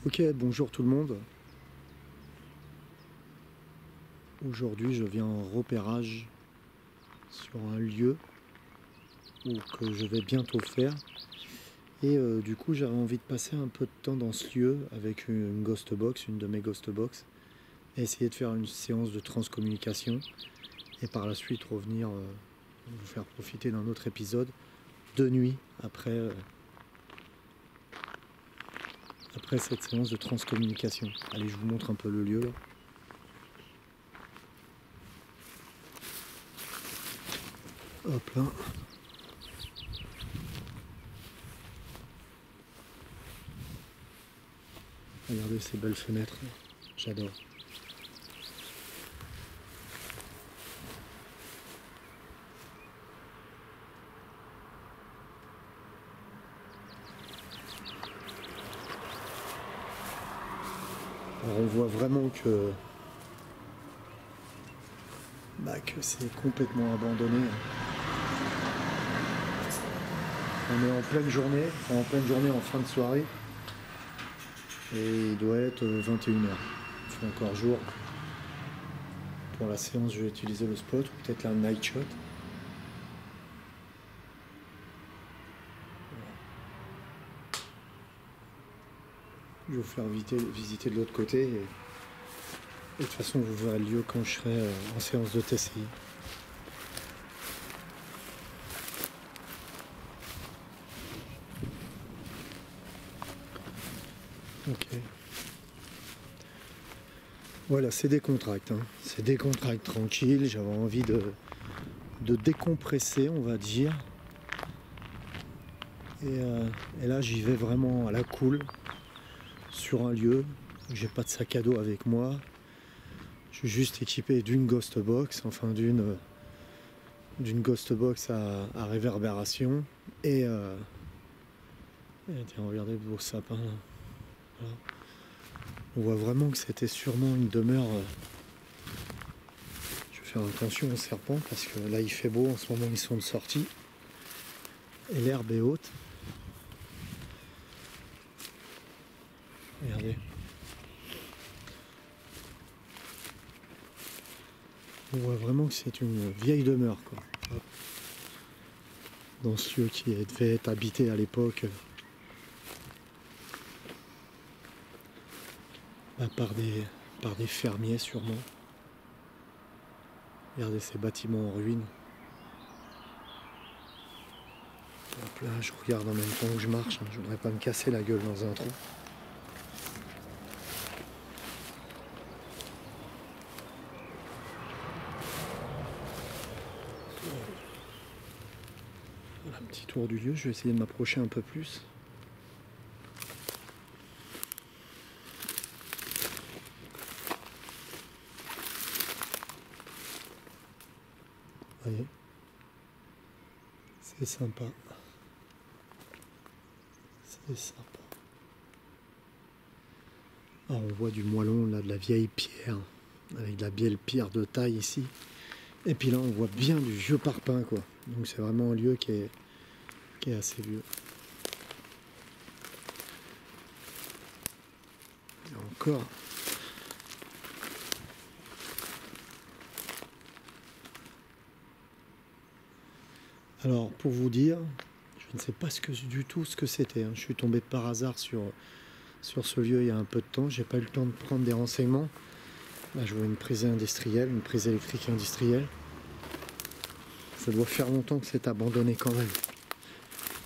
Ok, bonjour tout le monde. Aujourd'hui, je viens en repérage sur un lieu que je vais bientôt faire. Et du coup, j'avais envie de passer un peu de temps dans ce lieu avec une ghost box, une de mes ghost box, et essayer de faire une séance de transcommunication. Et par la suite, revenir vous faire profiter d'un autre épisode de nuit après cette séance de transcommunication. Allez, je vous montre un peu le lieu là. Hop là. Regardez ces belles fenêtres, j'adore. Alors on voit vraiment que c'est complètement abandonné. On est en pleine journée, en fin de soirée, et il doit être 21h. Il fait encore jour. Pour la séance, je vais utiliser le spot, ou peut-être la night shot. Je vais vous faire visiter de l'autre côté, et de toute façon, vous verrez le lieu quand je serai en séance de TCI. Ok. Voilà, c'est décontracte, hein. C'est décontracte tranquille. J'avais envie de décompresser, on va dire. Et là, j'y vais vraiment à la cool, sur un lieu. J'ai pas de sac à dos avec moi. Je suis juste équipé d'une ghost box, enfin d'une ghost box à réverbération. Et tiens, regardez le beau sapin là. Voilà. On voit vraiment que c'était sûrement une demeure. Je vais faire attention aux serpents parce que là il fait beau, en ce moment ils sont de sortie. Et l'herbe est haute. Regardez. On voit vraiment que c'est une vieille demeure, quoi. Dans ce lieu qui devait être habité à l'époque par des fermiers sûrement. Regardez ces bâtiments en ruine. Hop là, je regarde en même temps que je marche, hein. Je voudrais pas me casser la gueule dans un trou. Voilà un petit tour du lieu, je vais essayer de m'approcher un peu plus. Vous voyez, c'est sympa. C'est sympa. Ah, on voit du moellon, là, de la vieille pierre, avec de la belle pierre de taille ici. Et puis là, on voit bien du vieux parpaing, quoi. Donc c'est vraiment un lieu qui est assez vieux. Et encore. Alors, pour vous dire, je ne sais pas du tout ce que c'était, hein. Je suis tombé par hasard sur ce lieu il y a un peu de temps. J'ai pas eu le temps de prendre des renseignements. Là, je vois une prise industrielle, une prise électrique industrielle. Ça doit faire longtemps que c'est abandonné quand même,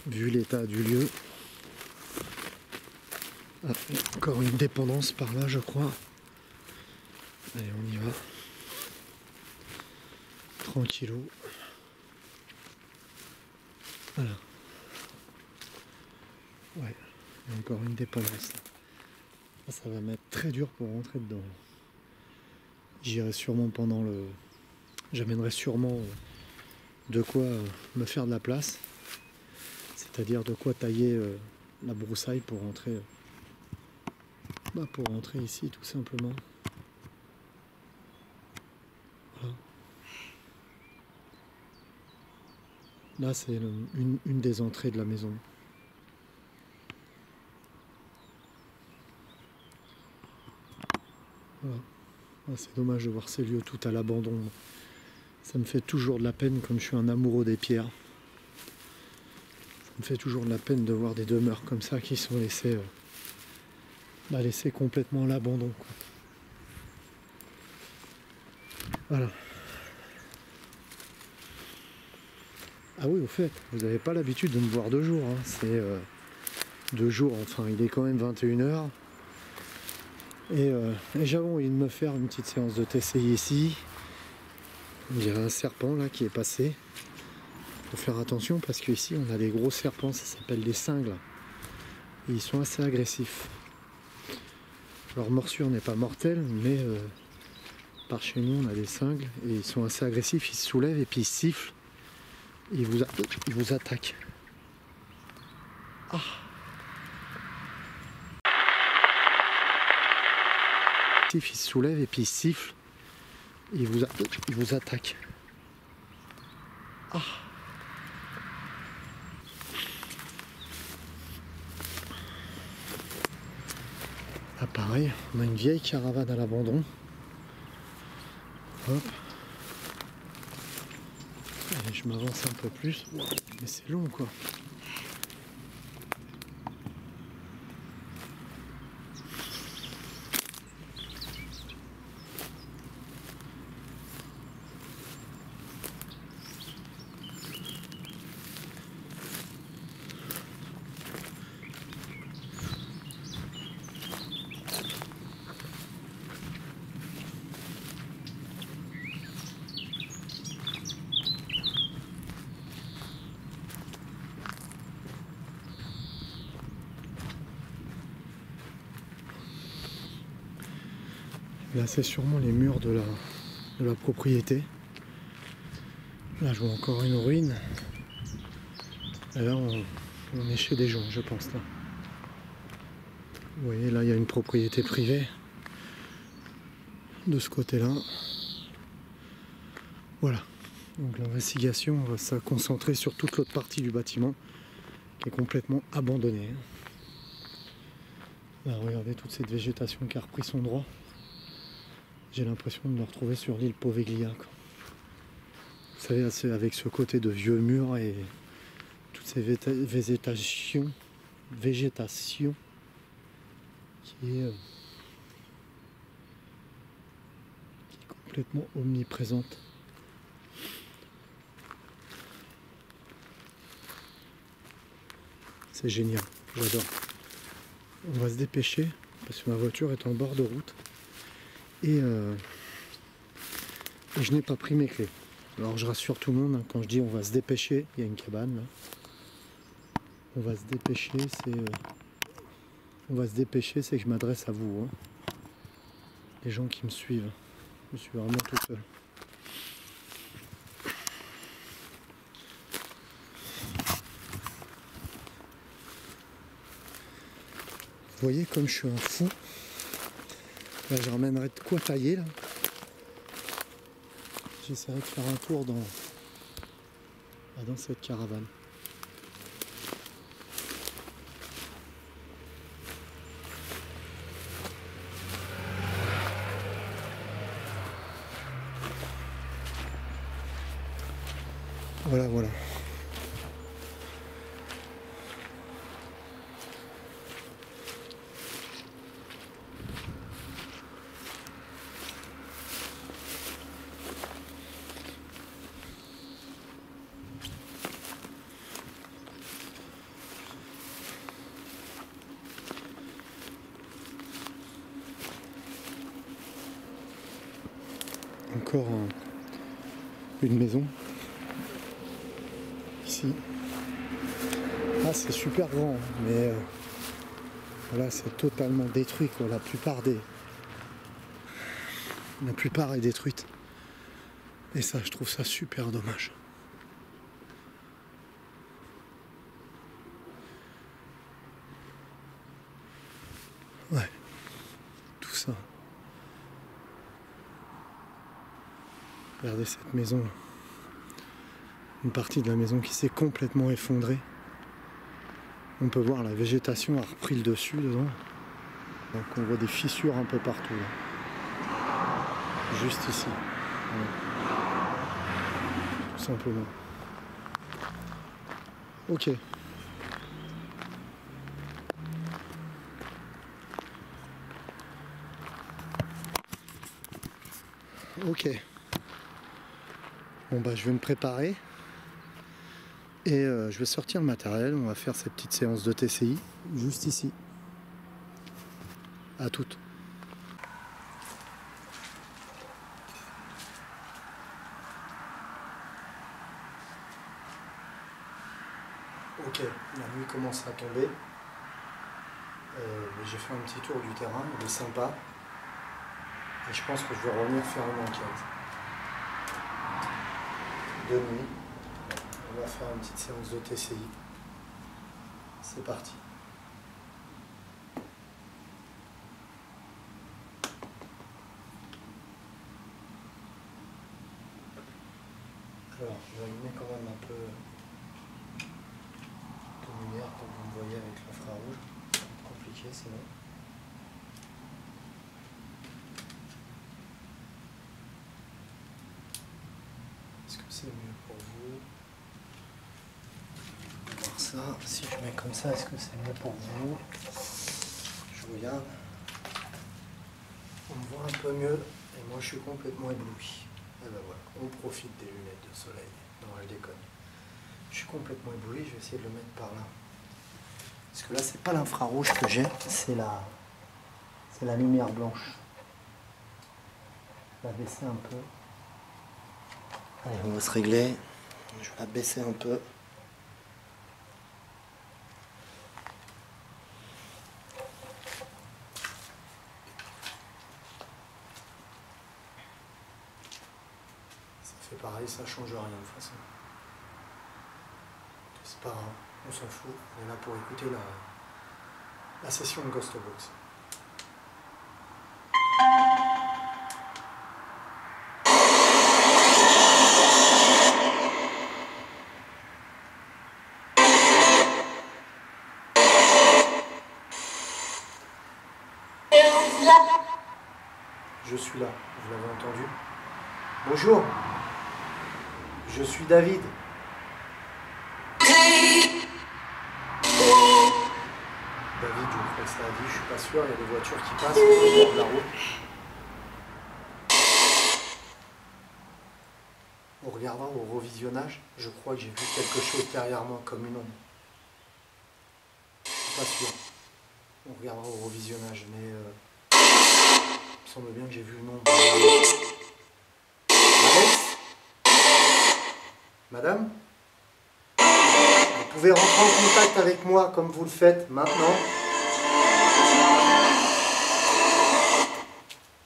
vu l'état du lieu. Ah, encore une dépendance par là, je crois. Allez, on y va. Tranquillou. Voilà. Ouais, il y a encore une dépendance. Ça va m'être très dur pour rentrer dedans. J'irai sûrement J'amènerai sûrement de quoi me faire de la place. C'est-à-dire de quoi tailler la broussaille pour rentrer. Pour rentrer ici tout simplement. Voilà. Là c'est une des entrées de la maison. Voilà. Ah, c'est dommage de voir ces lieux tout à l'abandon. Ça me fait toujours de la peine, comme je suis un amoureux des pierres. Ça me fait toujours de la peine de voir des demeures comme ça qui sont laissées, laissées complètement à l'abandon. Voilà. Ah oui, au fait, vous n'avez pas l'habitude de me voir de jour. Hein. C'est de jour, enfin il est quand même 21 h. Et j'avais envie de me faire une petite séance de TCI ici. Il y a un serpent là qui est passé. Il faut faire attention parce qu'ici on a des gros serpents, ça s'appelle des cingles. Et ils sont assez agressifs. Leur morsure n'est pas mortelle, mais par chez nous on a des cingles et ils sont assez agressifs, ils se soulèvent et puis ils sifflent. Et ils vous attaquent. Ah. Ils se soulèvent et puis ils sifflent. Et ils vous attaquent. Ah. Ah pareil, on a une vieille caravane à l'abandon. Hop. Allez, je m'avance un peu plus. Mais c'est long quoi. Là c'est sûrement les murs de la propriété. Là je vois encore une ruine. Et là on est chez des gens je pense là. Vous voyez là il y a une propriété privée. De ce côté là. Voilà. Donc l'investigation va se concentrer sur toute l'autre partie du bâtiment qui est complètement abandonnée. Là regardez toute cette végétation qui a repris son droit. J'ai l'impression de me retrouver sur l'île Poveglia. Vous savez, c'est avec ce côté de vieux murs et toutes ces végétations qui est complètement omniprésente. C'est génial, j'adore. On va se dépêcher parce que ma voiture est en bord de route. Et je n'ai pas pris mes clés. Alors je rassure tout le monde, hein, quand je dis on va se dépêcher, il y a une cabane là. On va se dépêcher, c'est que je m'adresse à vous, hein. Les gens qui me suivent. Je suis vraiment tout seul. Vous voyez comme je suis un fou. Là, je ramènerai de quoi tailler là. J'essaierai de faire un tour dans cette caravane. Voilà, voilà. Encore une maison ici. Ah, c'est super grand, mais voilà, c'est totalement détruit quoi. La plupart est détruite. Et ça, je trouve ça super dommage. Ouais, tout ça. Regardez cette maison. Une partie de la maison qui s'est complètement effondrée. On peut voir la végétation a repris le dessus dedans. Donc on voit des fissures un peu partout. Là. juste ici. Voilà. Tout simplement. Ok. Ok. Bon bah je vais me préparer. Et je vais sortir le matériel. On va faire cette petite séance de TCI juste ici. À toutes. Ok, la nuit commence à tomber. J'ai fait un petit tour du terrain, il est sympa. Et je pense que je vais revenir faire une enquête. De nuit. On va faire une petite séance de TCI. C'est parti. Alors, je vais allumer quand même un peu de lumière pour que vous me voyez avec l'infrarouge. C'est compliqué sinon. Est-ce que c'est mieux pour vous? On va voir ça. Si je mets comme ça, est-ce que c'est mieux pour vous? Je regarde. On me voit un peu mieux et moi je suis complètement ébloui. Et ben voilà, on profite des lunettes de soleil. Non, je déconne. Je suis complètement ébloui, je vais essayer de le mettre par là. Parce que là, c'est pas l'infrarouge que j'ai, c'est la lumière blanche. Je vais la baisser un peu. Allez, on va se régler. Je vais la baisser un peu. Ça fait pareil, ça change rien de toute façon. C'est pas grave, on s'en fout. On est là pour écouter la session de Ghost Box. Je suis là, vous l'avez entendu. Bonjour, je suis David. David, je crois que ça a dit, je suis pas sûr, il y a des voitures qui passent au bord de la route. On regardera au revisionnage, je crois que j'ai vu quelque chose derrière moi comme une ombre. Je suis pas sûr. On regardera au revisionnage, mais il me semble bien que j'ai vu une ombre. Alex ? Madame ? Vous pouvez rentrer en contact avec moi comme vous le faites maintenant.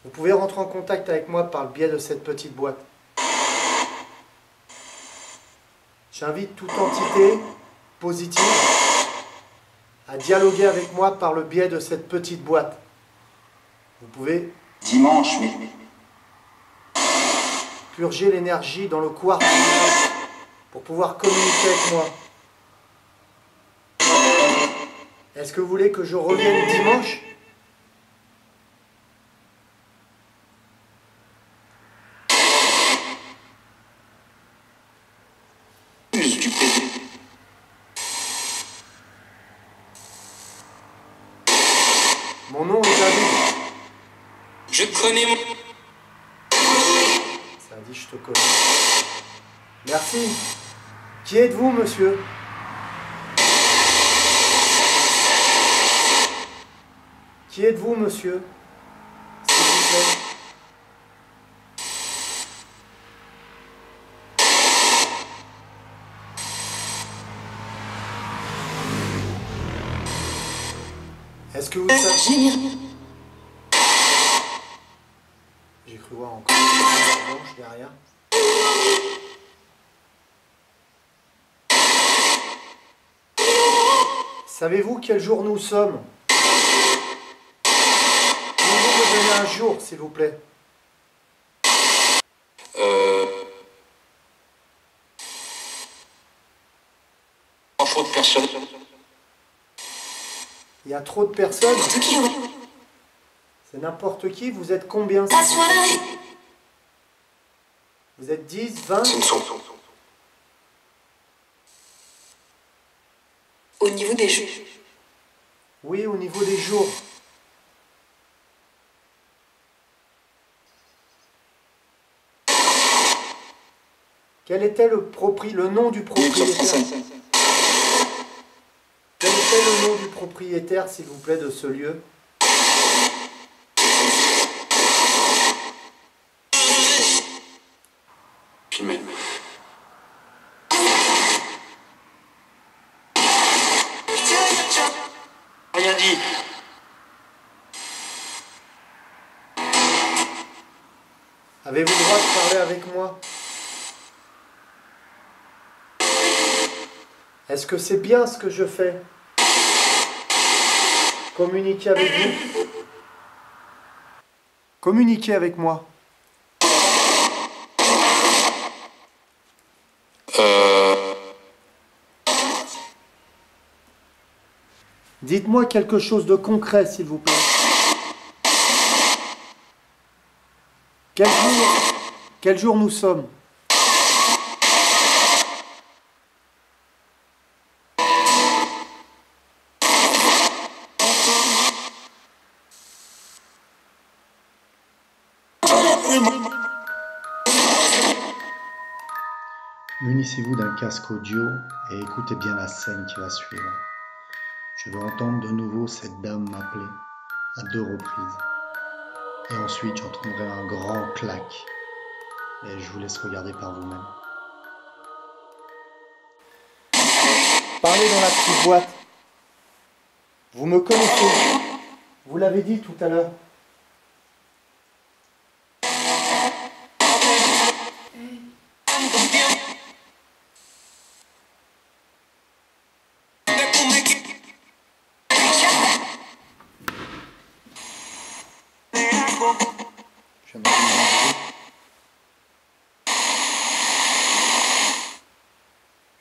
Vous pouvez rentrer en contact avec moi par le biais de cette petite boîte. J'invite toute entité positive à dialoguer avec moi par le biais de cette petite boîte. Vous pouvez dimanche, purger l'énergie dans le quartz pour pouvoir communiquer avec moi. Est-ce que vous voulez que je revienne dimanche ? du PD. Mon nom est David. Je connais mon... Ça a dit je te connais. Merci. Qui êtes-vous, monsieur ? Qui êtes-vous, monsieur ? S'il vous plaît. Est-ce que vous savez... J'ai cru voir encore une lumière blanche derrière. Savez-vous quel jour nous sommes ? Pouvez-vous me donner un jour, s'il vous plaît ? Trop de personnes. Il y a trop de personnes. N'importe qui, ouais. C'est n'importe qui, vous êtes combien ? La soirée. Vous êtes 10, 20? Ce ne sont Au niveau des jeux. Oui, au niveau des jours. Quel était le nom du propriétaire? Quel était le nom du propriétaire, s'il vous plaît, de ce lieu? filmés. Rien dit. Avez-vous le droit de parler avec moi? Est-ce que c'est bien ce que je fais? Communiquez avec vous. Communiquez avec moi. Dites-moi quelque chose de concret, s'il vous plaît. Quel jour nous sommes? Munissez-vous d'un casque audio et écoutez bien la scène qui va suivre. Je veux entendre de nouveau cette dame m'appeler à 2 reprises. Et ensuite j'entendrai un grand clac. Et je vous laisse regarder par vous-même. Parlez dans la petite boîte. Vous me connaissez. Vous l'avez dit tout à l'heure.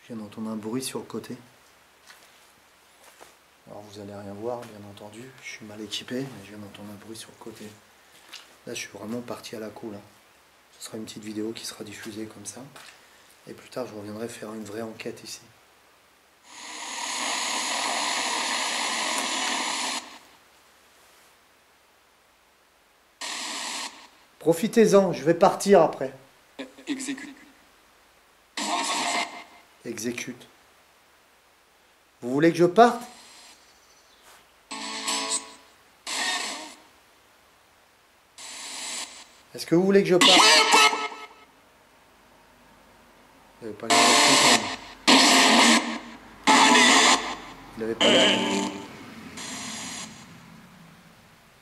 Je viens d'entendre un bruit sur le côté. Alors vous allez rien voir, bien entendu. Je suis mal équipé, mais je viens d'entendre un bruit sur le côté. Là, je suis vraiment parti à la cool. Ce sera une petite vidéo qui sera diffusée comme ça. Et plus tard, je reviendrai faire une vraie enquête ici. Profitez-en, je vais partir après. Exécute. Exécute. Vous voulez que je parte? Est-ce que vous voulez que je parte? Vous n'avez pas l'air d'être content. Vous n'avez pas l'air.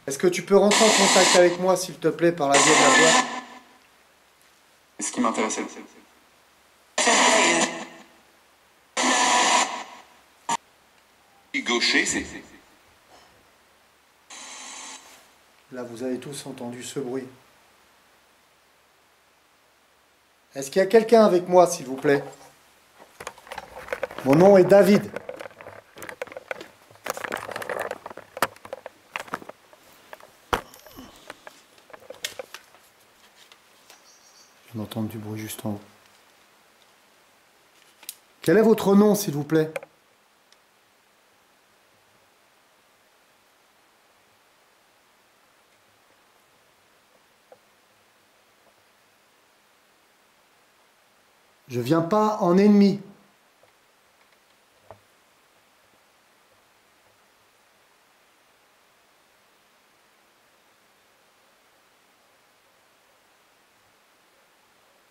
Est-ce que tu peux rentrer en contact avec moi, s'il te plaît, par la via de la boîte? Ce qui m'intéressait. Gaucher, c'est... Là, vous avez tous entendu ce bruit. Est-ce qu'il y a quelqu'un avec moi, s'il vous plaît? Mon nom est David. Je viens d'entendre du bruit juste en haut. Quel est votre nom, s'il vous plaît? Je viens pas en ennemi.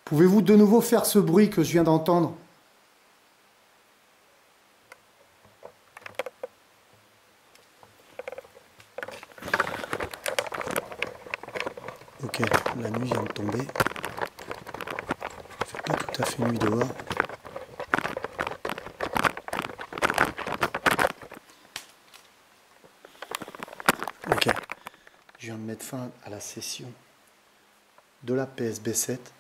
Pouvez-vous de nouveau faire ce bruit que je viens d'entendre? Ok, la nuit vient de tomber. Il fait pas tout à fait nuit dehors. Ok, je viens de mettre fin à la session de la PSB 7.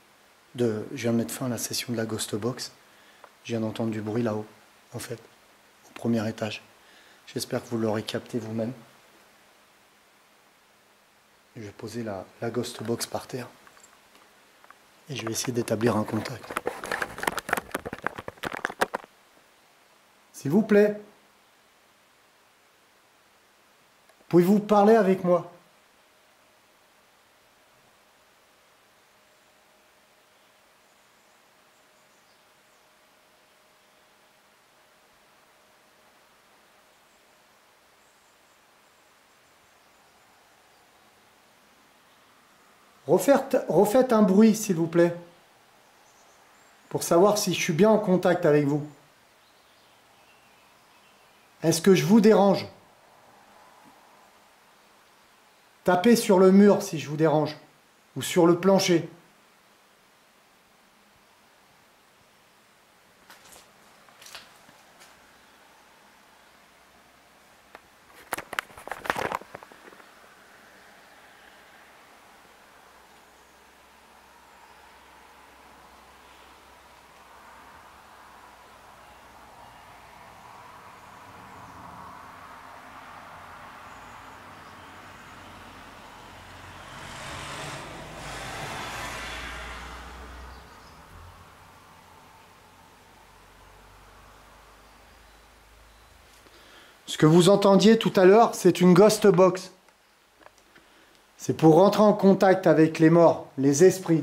Je viens de mettre fin à la session de la Ghost Box. Je viens d'entendre du bruit là-haut, en fait, au premier étage. J'espère que vous l'aurez capté vous-même. Je vais poser la Ghost Box par terre. Et je vais essayer d'établir un contact. S'il vous plaît, pouvez-vous parler avec moi? Refaites un bruit, s'il vous plaît, pour savoir si je suis bien en contact avec vous. Est-ce que je vous dérange? Tapez sur le mur si je vous dérange, ou sur le plancher. Ce que vous entendiez tout à l'heure, c'est une ghost box. C'est pour rentrer en contact avec les morts, les esprits.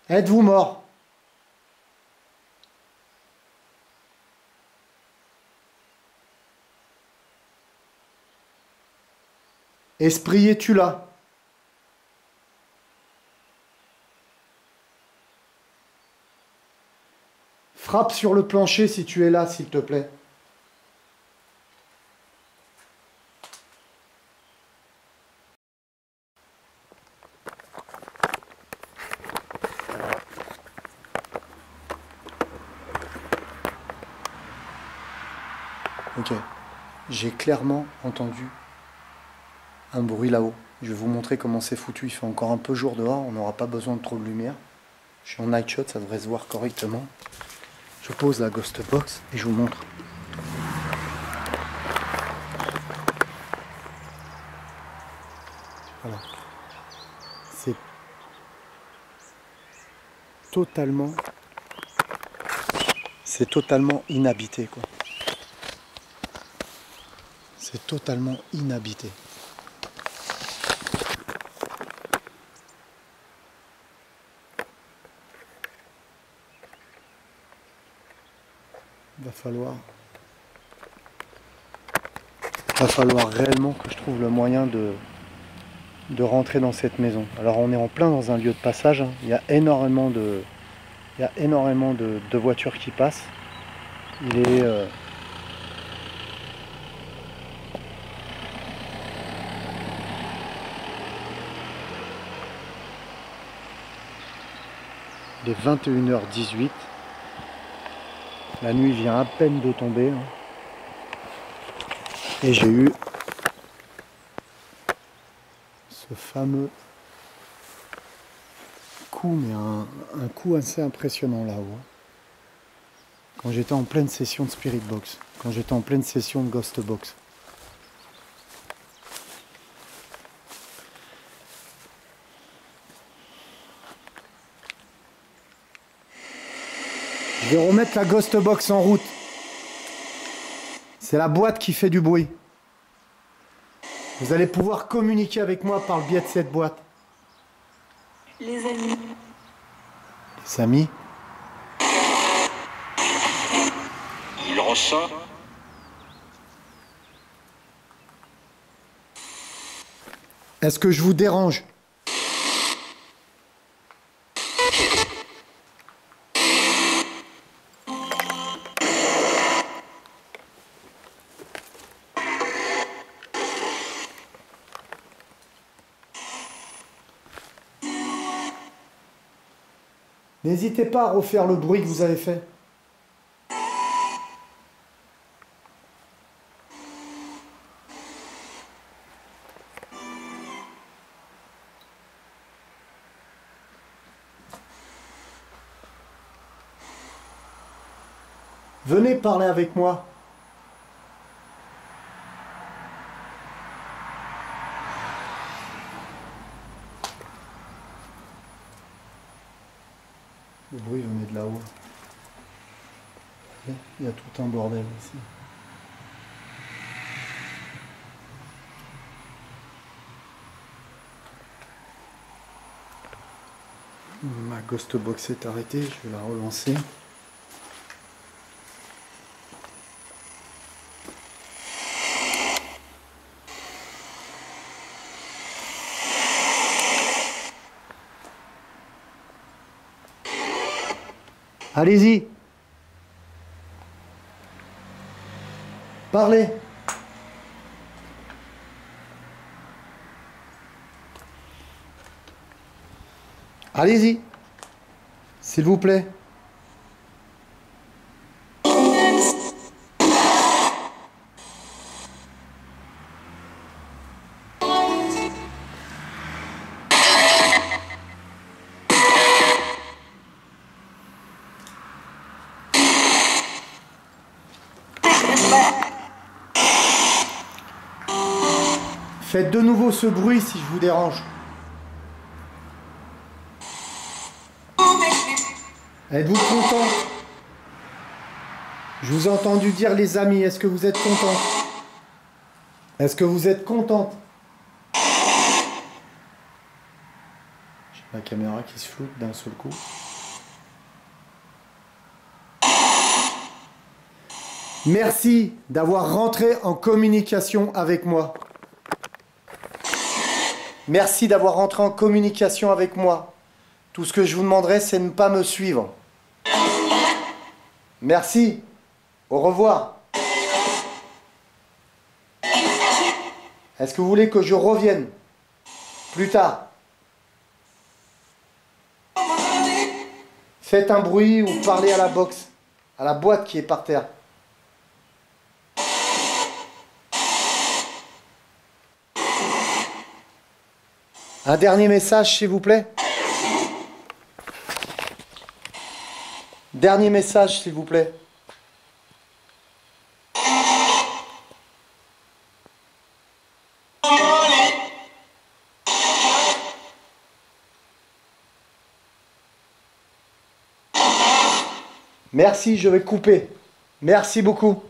Êtes-vous mort? Esprit, es-tu là? Frappe sur le plancher si tu es là, s'il te plaît. Ok, j'ai clairement entendu un bruit là-haut. Je vais vous montrer comment c'est foutu. Il fait encore un peu jour dehors, on n'aura pas besoin de trop de lumière. Je suis en night shot, ça devrait se voir correctement. Je pose la ghost box et je vous montre. Voilà. C'est totalement inhabité, quoi. C'est totalement inhabité. Va falloir réellement que je trouve le moyen de rentrer dans cette maison. Alors on est en plein dans un lieu de passage, hein. Il y a énormément de voitures qui passent. Il est il est 21h18. La nuit vient à peine de tomber, hein. Et j'ai eu ce fameux coup, mais un coup assez impressionnant là-haut, hein. Quand j'étais en pleine session de Spirit Box, quand j'étais en pleine session de Ghost Box. Je vais remettre la Ghost Box en route. C'est la boîte qui fait du bruit. Vous allez pouvoir communiquer avec moi par le biais de cette boîte. Les amis. Les amis? Il ressort. Est-ce que je vous dérange? N'hésitez pas à refaire le bruit que vous avez fait. Venez parler avec moi. tout un bordel ici. Ma ghost box est arrêtée, je vais la relancer. Allez-y. Parlez. Allez-y. S'il vous plaît. Faites de nouveau ce bruit si je vous dérange. Êtes-vous content? Je vous ai entendu dire les amis, est-ce que vous êtes content? Est-ce que vous êtes contente? J'ai la caméra qui se floute d'un seul coup. Merci d'avoir rentré en communication avec moi. Merci d'avoir rentré en communication avec moi. Tout ce que je vous demanderai, c'est de ne pas me suivre. Merci. Au revoir. Est-ce que vous voulez que je revienne plus tard? Faites un bruit ou parlez à la box, à la boîte qui est par terre. Un dernier message, s'il vous plaît. Dernier message, s'il vous plaît. Merci, je vais couper. Merci beaucoup.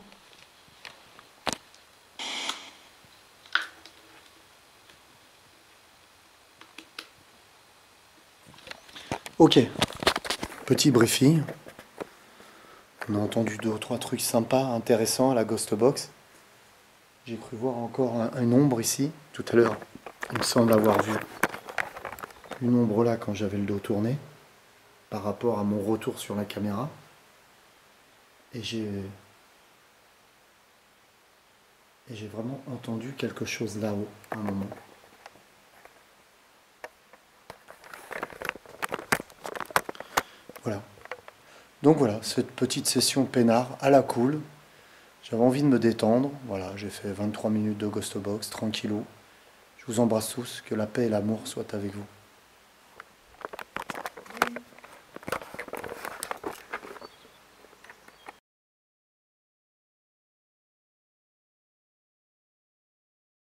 Ok, petit briefing. On a entendu 2 ou 3 trucs sympas, intéressants à la Ghost Box. J'ai cru voir encore un ombre ici, tout à l'heure. Il me semble avoir vu une ombre là quand j'avais le dos tourné, par rapport à mon retour sur la caméra. Et j'ai vraiment entendu quelque chose là-haut, à un moment. Voilà. Donc voilà, cette petite session peinard à la cool. J'avais envie de me détendre. Voilà, j'ai fait 23 minutes de Ghost Box, tranquillou. Je vous embrasse tous, que la paix et l'amour soient avec vous.